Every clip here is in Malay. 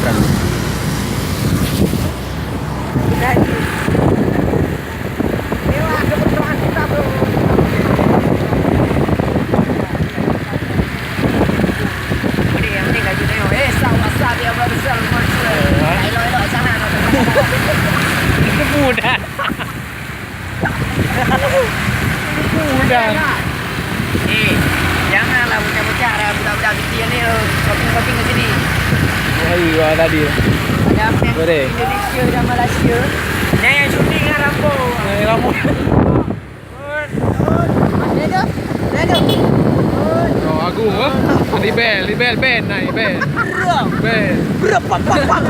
makan. Kemudian. Kemudian. Janganlah bocah-bocah dah budak-budak kecil ni shopping-shopping ke sini. Ayo tadi. Ada apa Boleh. Indonesia dan Malaysia. Ni yang syuting dengan Rambo. Rambut. Oh, aku ah. Libel band naik band. Band. Band ah.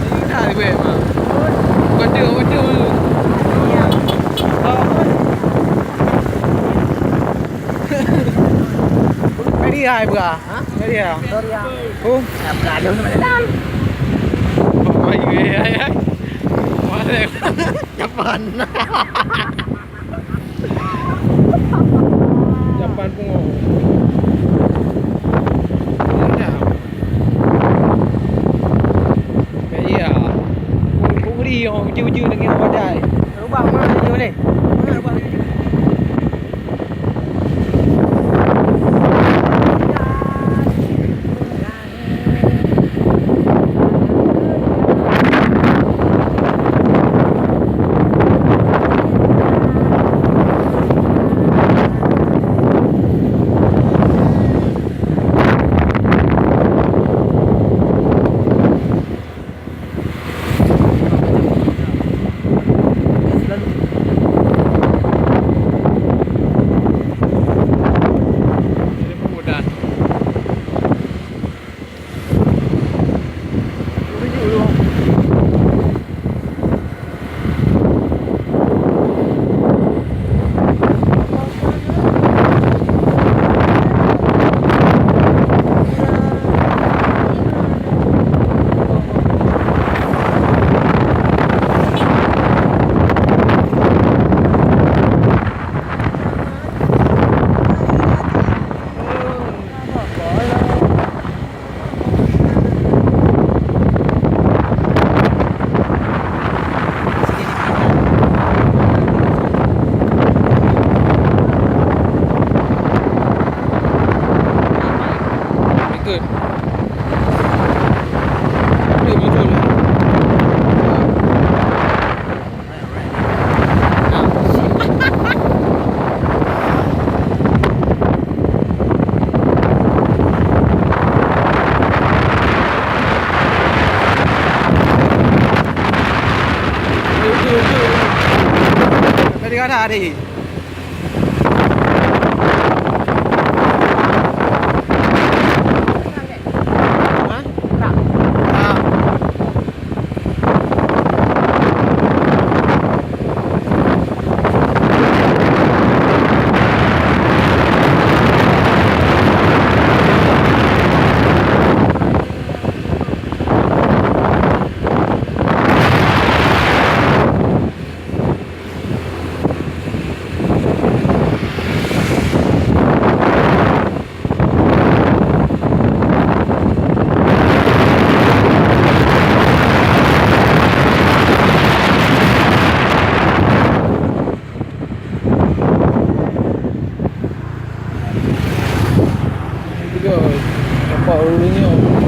Ini dah libel mah. Baca. Cái hai bữa à? Cái gì à? Không? Là đường mà nó Ôi ghê ấy. Quá đẹp. chụp hình. Japan cũng ổn. Thế nào? Cái gì à? Cũng đi không? Chưa được nghe qua chạy. Đúng không? Vô đi. Cái ra thì juga nampak dulunya.